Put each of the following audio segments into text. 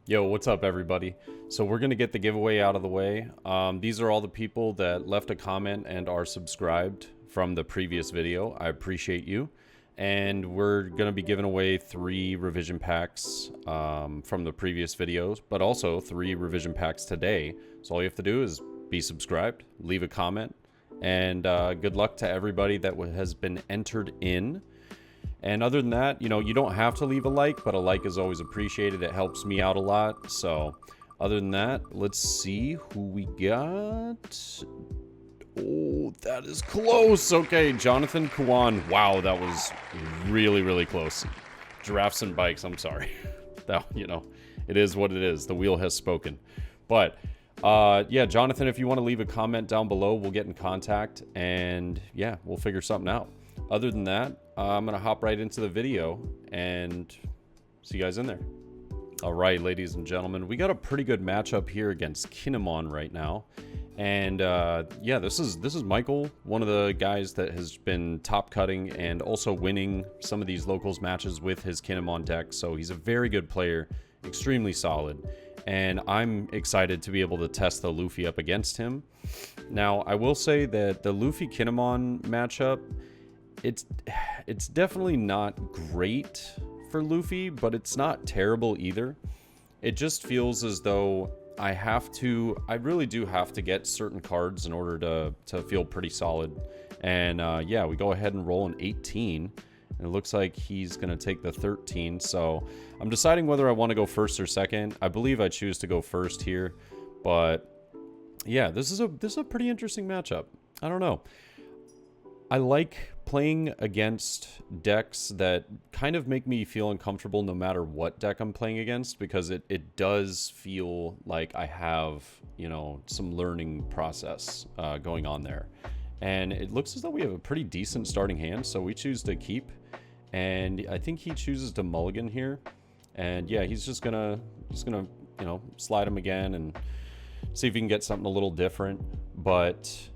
Yo, what's up, everybody? So we're gonna get the giveaway out of the way. These are all the people that left a comment and are subscribed from the previous video. I appreciate you. And we're gonna be giving away 3 revision packs from the previous videos, but also 3 revision packs today. So all you have to do is be subscribed, leave a comment, and good luck to everybody that has been entered in. And other than that, you don't have to leave a like, but a like is always appreciated. It helps me out a lot. So other than that, let's see who we got. Oh, that is close. Okay, Jonathan Kwan. Wow, that was really, really close. Giraffes and bikes, I'm sorry. That, it is what it is. The wheel has spoken. But yeah, Jonathan, if you want to leave a comment down below, we'll get in contact and yeah, we'll figure something out. Other than that, I'm going to hop right into the video and see you guys in there. All right, ladies and gentlemen, we got a pretty good matchup here against Kinemon right now. And yeah, this is Michael, one of the guys that has been top cutting and also winning some of these locals matches with his Kinemon deck. So he's a very good player, extremely solid. And I'm excited to be able to test the Luffy up against him. Now, I will say that the Luffy Kinemon matchup, it's definitely not great for Luffy, but it's not terrible either. It just feels as though I really do have to get certain cards in order to feel pretty solid. And yeah, we go ahead and roll an 18. And it looks like he's going to take the 13. So I'm deciding whether I want to go first or second. I believe I choose to go first here. But yeah, this is a pretty interesting matchup. I don't know. I like playing against decks that kind of make me feel uncomfortable no matter what deck I'm playing against, because it does feel like I have, some learning process going on there. And it looks as though we have a pretty decent starting hand, so we choose to keep. And I think he chooses to mulligan here. And yeah, he's just gonna slide him again and see if he can get something a little different. But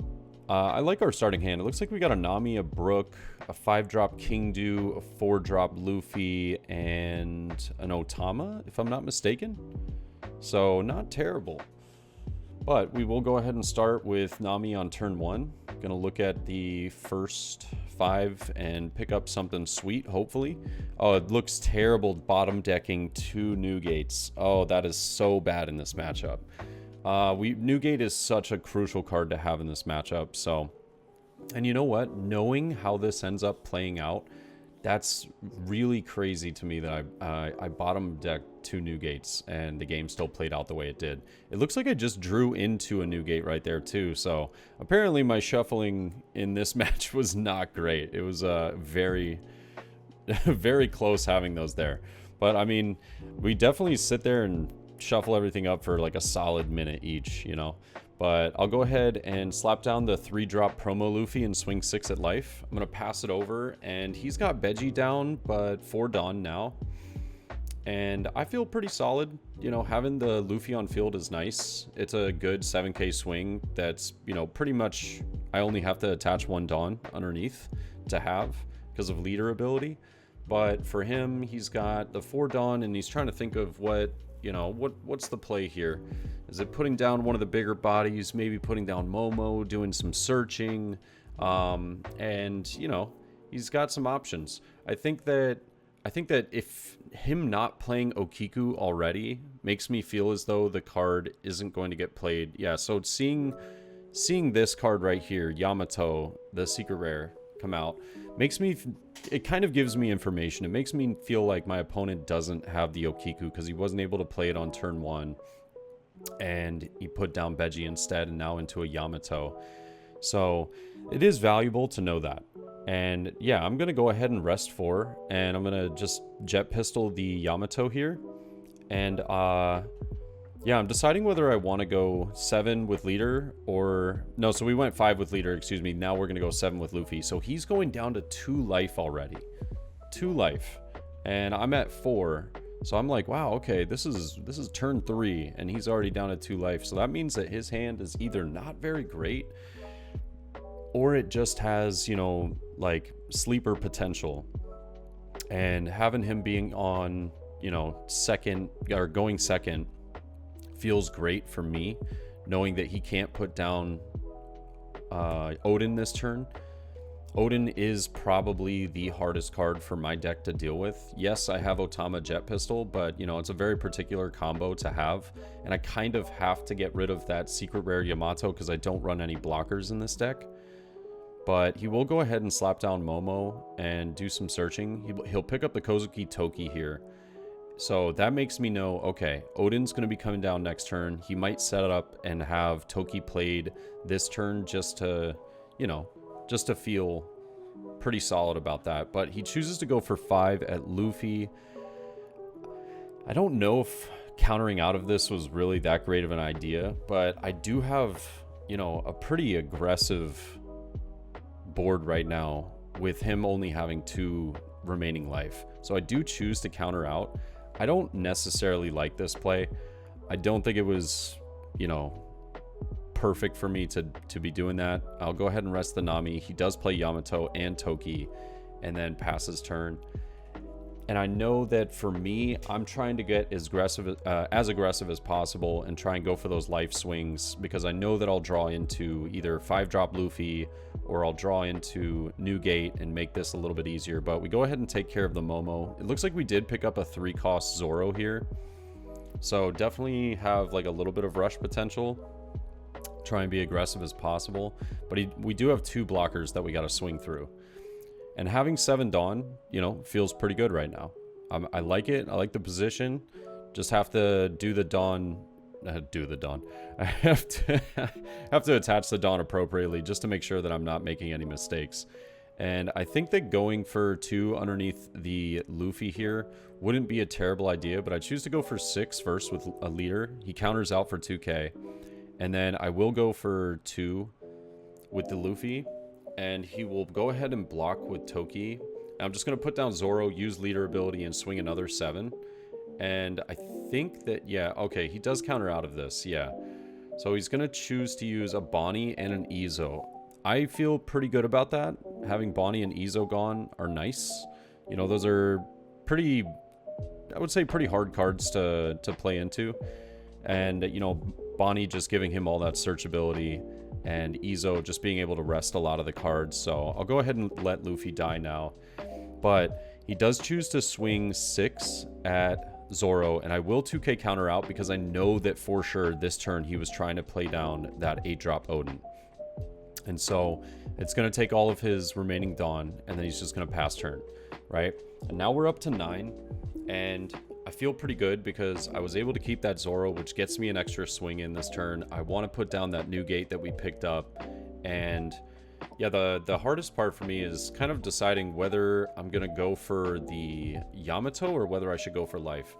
I like our starting hand. It looks like we got a Nami, a Brook, a 5-drop Kingdu, a 4-drop Luffy, and an Otama, if I'm not mistaken. So not terrible. But we will go ahead and start with Nami on turn 1. Gonna look at the first 5 and pick up something sweet, hopefully. Oh, it looks terrible bottom decking 2 Newgates. Oh, that is so bad in this matchup. Newgate is such a crucial card to have in this matchup. So, and you know what? Knowing how this ends up playing out, that's really crazy to me that I bottom decked 2 Newgates and the game still played out the way it did. It looks like I just drew into a Newgate right there too. So apparently my shuffling in this match was not great. It was very, very close having those there. But I mean, we definitely sit there and shuffle everything up for like a solid minute each, But I'll go ahead and slap down the 3-drop promo Luffy and swing 6 at life. I'm gonna pass it over, and he's got Veggie down, but 4 Dawn now. And I feel pretty solid. Having the Luffy on field is nice. It's a good 7k swing that's, pretty much I only have to attach 1 Dawn underneath to have because of leader ability. But for him, he's got the 4 Dawn, and he's trying to think of what's the play here? Is it putting down one of the bigger bodies, maybe putting down Momo, doing some searching, and he's got some options. I think that if him not playing Okiku already makes me feel as though the card isn't going to get played. Yeah, so seeing this card right here, Yamato, the secret rare, come out, it kind of gives me information. It makes me feel like my opponent doesn't have the Okiku because he wasn't able to play it on turn 1, and he put down Veggie instead and now into a Yamato. So it is valuable to know that. And yeah, I'm gonna go ahead and rest 4, and I'm gonna just jet pistol the Yamato here. And yeah, I'm deciding whether I want to go 7 with leader or... No, so we went 5 with leader, excuse me. Now we're going to go 7 with Luffy. So he's going down to 2 life already. 2 life. And I'm at 4. So I'm like, wow, okay, this is turn 3, and he's already down to 2 life. So that means that his hand is either not very great, or it just has, like, sleeper potential. And having him being on... you know, second or going second feels great for me, knowing that he can't put down Odin this turn. Odin is probably the hardest card for my deck to deal with. Yes, I have Otama Jet Pistol, but you know, it's a very particular combo to have, and I kind of have to get rid of that secret rare Yamato because I don't run any blockers in this deck. But he will go ahead and slap down Momo and do some searching. He'll pick up the Kozuki Toki here. So that makes me know, okay, Odin's going to be coming down next turn. He might set it up and have Toki played this turn just to, you know, just to feel pretty solid about that. But he chooses to go for 5 at Luffy. I don't know if countering out of this was really that great of an idea, but I do have, you know, a pretty aggressive board right now with him only having 2 remaining life. So I do choose to counter out. I don't necessarily like this play. I don't think it was, you know, perfect for me to be doing that. I'll go ahead and rest the Nami. He does play Yamato and Toki and then pass his turn. And I know that for me, I'm trying to get as aggressive as possible and try and go for those life swings, because I know that I'll draw into either 5-drop Luffy or I'll draw into New Gate and make this a little bit easier. But we go ahead and take care of the Momo. It looks like we did pick up a 3-cost Zoro here. So definitely have like a little bit of rush potential. Try and be aggressive as possible. But we do have 2 blockers that we got to swing through. And having 7 Dawn, you know, feels pretty good right now. I like it. I like the position. Just have to do the Dawn. I have to attach the Dawn appropriately just to make sure that I'm not making any mistakes. And I think that going for 2 underneath the Luffy here wouldn't be a terrible idea, but I choose to go for 6 first with a leader. He counters out for 2k. And then I will go for 2 with the Luffy. And he will go ahead and block with Toki. I'm just going to put down Zoro, use leader ability, and swing another 7. And I think that, yeah, okay, he does counter out of this, yeah. So he's going to choose to use a Bonnie and an Izo. I feel pretty good about that. Having Bonnie and Izo gone are nice. You know, those are pretty, I would say, pretty hard cards to play into. And, you know, Bonnie just giving him all that searchability, and Izo just being able to rest a lot of the cards. So I'll go ahead and let Luffy die now. But he does choose to swing 6 at Zoro, and I will 2k counter out because I know that for sure this turn he was trying to play down that 8-drop Odin. And so it's going to take all of his remaining Dawn, and then he's just going to pass turn, right? And now we're up to 9, and I feel pretty good because I was able to keep that Zoro, which gets me an extra swing in this turn. I want to put down that New Gate that we picked up. And yeah, the hardest part for me is kind of deciding whether I'm going to go for the Yamato or whether I should go for life.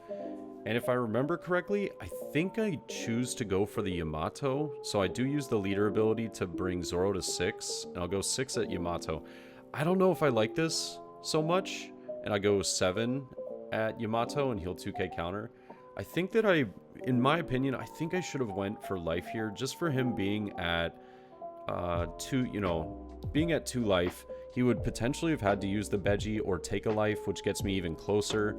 And if I remember correctly, I think I choose to go for the Yamato. So I do use the leader ability to bring Zoro to 6, and I'll go 6 at Yamato. I don't know if I like this so much, and I go 7 at Yamato and he'll 2k counter. I think that in my opinion, I think I should have went for life here, just for him being at 2, you know, being at 2 life. He would potentially have had to use the Beji or take a life, which gets me even closer,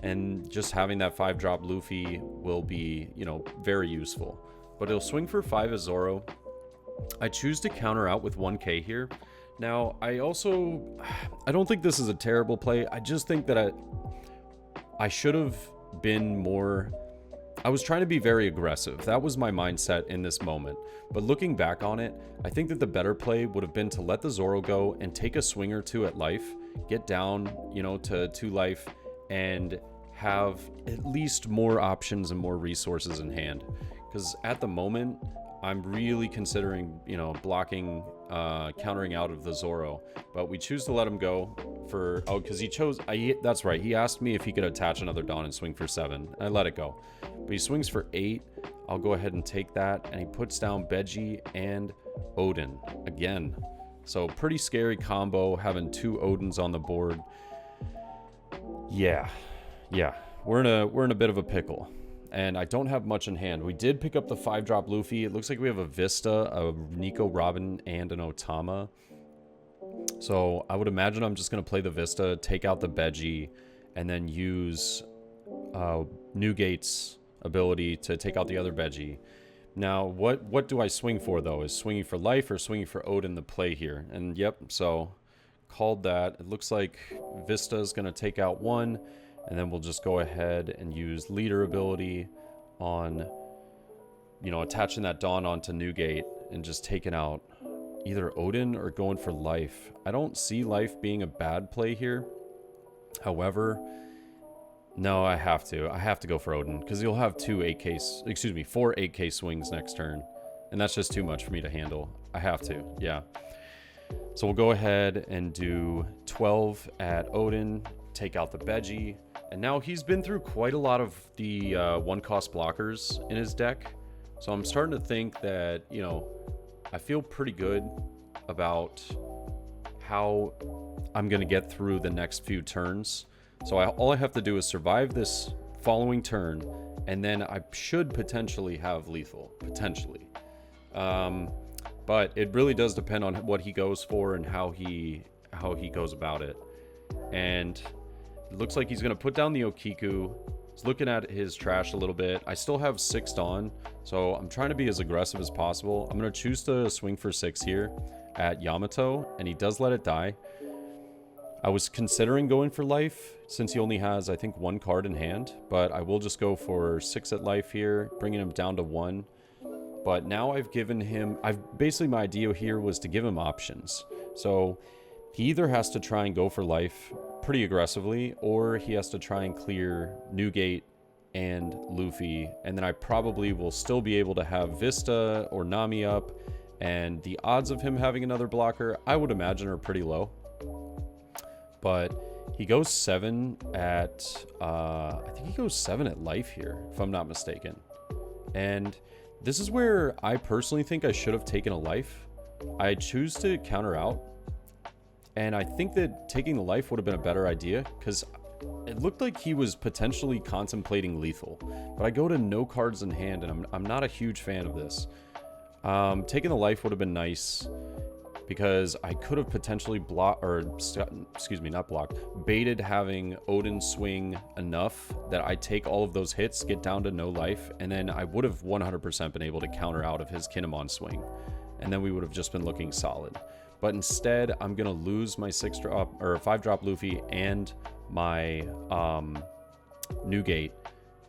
and just having that 5-drop Luffy will be, you know, very useful. But he'll swing for 5 as Zoro. I choose to counter out with 1k here. Now, I don't think this is a terrible play. I just think that I should have been more. I was trying to be very aggressive. That was my mindset in this moment. But looking back on it, I think that the better play would have been to let the Zoro go and take a swing or 2 at life, get down, you know, to 2 life, and have at least more options and more resources in hand. Because at the moment, I'm really considering, you know, blocking, countering out of the Zoro. But we choose to let him go for, oh, because he chose, that's right, he asked me if he could attach another Dawn and swing for 7. I let it go. But he swings for 8. I'll go ahead and take that, and he puts down Beji and Odin again. So pretty scary combo, having 2 Odins on the board. Yeah, we're in a bit of a pickle. And I don't have much in hand. We did pick up the 5-drop Luffy. It looks like we have a Vista, a Nico Robin, and an Otama. So I would imagine I'm just going to play the Vista, take out the Beji, and then use Newgate's ability to take out the other Veggie. Now, what do I swing for, though? Is swinging for life or swinging for Odin the play here? And yep, so called that. It looks like Vista is going to take out one, and then we'll just go ahead and use leader ability on, you know, attaching that Dawn onto Newgate and just taking out either Odin or going for life. I don't see life being a bad play here. However, no, I have to go for Odin, because you'll have 4 8K swings next turn, and that's just too much for me to handle. I have to, yeah. So we'll go ahead and do 12 at Odin, take out the Veggie, and now he's been through quite a lot of the 1-cost blockers in his deck, so I'm starting to think that, you know, I feel pretty good about how I'm going to get through the next few turns. So all I have to do is survive this following turn, and then I should potentially have lethal, potentially. But it really does depend on what he goes for and how he goes about it. And it looks like he's going to put down the Okiku. He's looking at his trash a little bit. I still have 6 Dawn, so I'm trying to be as aggressive as possible. I'm going to choose to swing for 6 here at Yamato, and he does let it die. I was considering going for life since he only has, I think, 1 card in hand, but I will just go for 6 at life here, bringing him down to 1. But now I've given him, basically my idea here was to give him options. So he either has to try and go for life pretty aggressively, or he has to try and clear Newgate and Luffy, and then I probably will still be able to have Vista or Nami up, and the odds of him having another blocker, I would imagine, are pretty low. But he goes 7 at, I think he goes 7 at life here, if I'm not mistaken. And this is where I personally think I should have taken a life. I choose to counter out. And I think that taking the life would have been a better idea, because it looked like he was potentially contemplating lethal. But I go to no cards in hand, and I'm not a huge fan of this. Taking the life would have been nice, because I could have potentially baited having Odin swing enough that I take all of those hits, get down to no life, and then I would have 100% been able to counter out of his Kinemon swing, and then we would have just been looking solid. But instead, I'm gonna lose my 6-drop or 5-drop Luffy and my Newgate,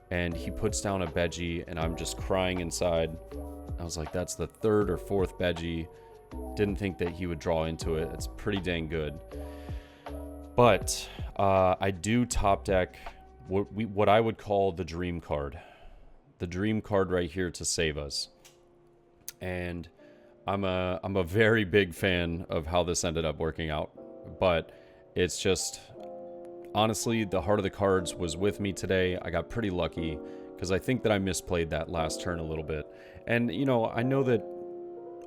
and he puts down a Veggie, and I'm just crying inside. I was like, that's the 3rd or 4th Veggie. Didn't think that he would draw into it. It's pretty dang good. But I do top deck what I would call the dream card. The dream card right here to save us. And I'm a very big fan of how this ended up working out. But it's just, honestly, the heart of the cards was with me today. I got pretty lucky, because I think that I misplayed that last turn a little bit. And, you know, I know that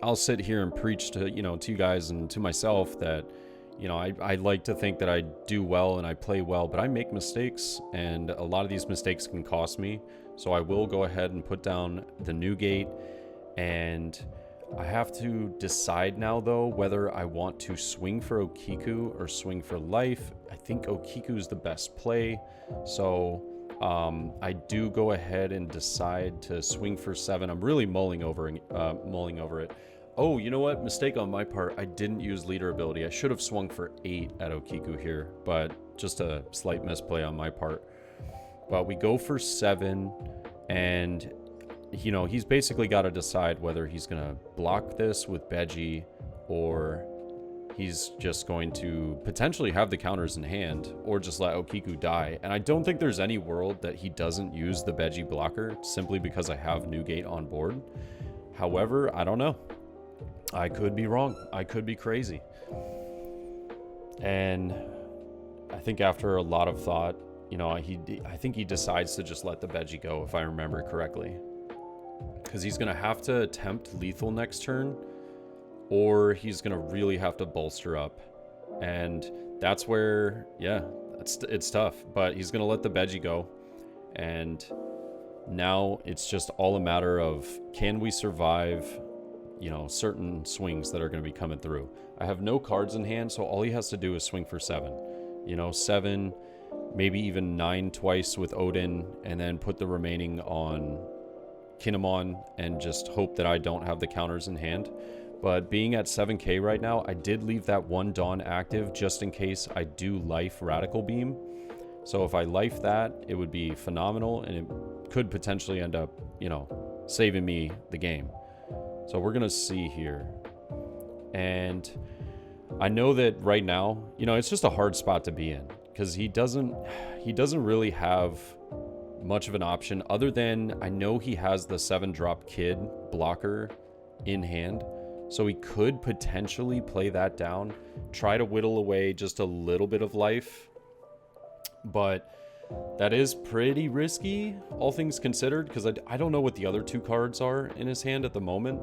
I'll sit here and preach to, you know, to you guys and to myself that, you know, I like to think that I do well and I play well, but I make mistakes, and a lot of these mistakes can cost me. So I will go ahead and put down the Newgate, and I have to decide now, though, whether I want to swing for Okiku or swing for life. I think Okiku is the best play, so I do go ahead and decide to swing for 7. I'm really mulling over it. Oh, you know what? Mistake on my part. I didn't use leader ability. I should have swung for 8 at Okiku here, but just a slight misplay on my part. But we go for 7, and, you know, he's basically got to decide whether he's going to block this with Veggie, or he's just going to potentially have the counters in hand, or just let Okiku die. And I don't think there's any world that he doesn't use the Veggie blocker simply because I have Newgate on board. However, I don't know. I could be wrong. I could be crazy. And I think after a lot of thought, you know, I think he decides to just let the Veggie go, if I remember correctly. Because he's going to have to attempt lethal next turn, or he's going to really have to bolster up. And that's where, yeah, it's tough. But he's going to let the Veggie go. And now it's just all a matter of, can we survive, you know, certain swings that are going to be coming through. I have no cards in hand, so all he has to do is swing for 7. You know, 7 maybe even 9 twice with Odin, and then put the remaining on Kinemon and just hope that I don't have the counters in hand. But being at 7k right now, I did leave that one Dawn active just in case I do life Radical Beam. So if I life that, it would be phenomenal, and it could potentially end up, you know, saving me the game. So we're gonna see here. And I know that right now, you know, it's just a hard spot to be in, because he doesn't really have much of an option other than, I know he has the 7-drop Kid blocker in hand, so he could potentially play that down, try to whittle away just a little bit of life, but that is pretty risky, all things considered, because I don't know what the other 2 cards are in his hand at the moment,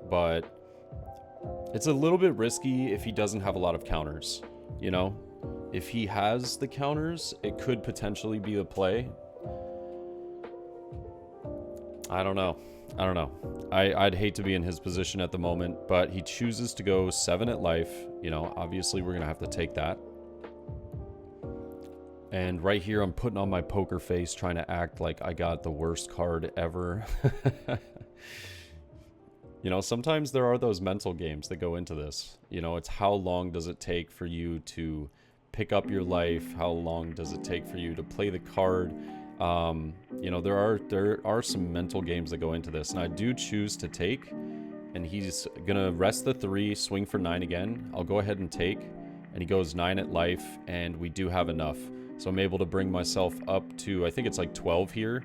but it's a little bit risky if he doesn't have a lot of counters, you know? If he has the counters, it could potentially be the play. I don't know. I'd hate to be in his position at the moment, but he chooses to go 7 at life. You know, obviously we're going to have to take that. And right here, I'm putting on my poker face, trying to act like I got the worst card ever. You know, sometimes there are those mental games that go into this. You know, it's how long does it take for you to pick up your life? How long does it take for you to play the card? You know, there are some mental games that go into this, and I do choose to take, and he's gonna rest the 3, swing for 9 again. I'll go ahead and take, and he goes 9 at life, and we do have enough. So I'm able to bring myself up to, I think it's like 12 here.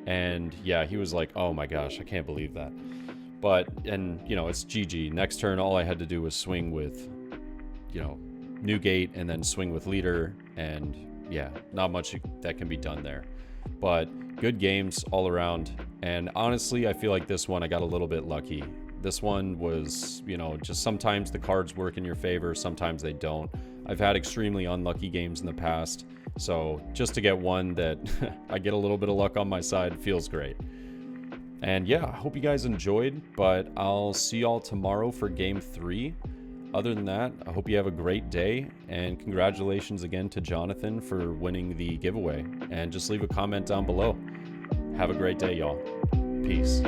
And yeah, he was like, oh my gosh, I can't believe that. But, and you know, it's GG. Next turn, all I had to do was swing with, you know, Newgate, and then swing with Leader, and yeah, not much that can be done there. But good games all around, and honestly, I feel like this one I got a little bit lucky. This one was, you know, just sometimes the cards work in your favor, sometimes they don't. I've had extremely unlucky games in the past, so just to get one that I get a little bit of luck on my side feels great. And yeah, I hope you guys enjoyed, but I'll see y'all tomorrow for game 3. Other than that, I hope you have a great day, and congratulations again to Jonathan for winning the giveaway. And just leave a comment down below. Have a great day, y'all. Peace.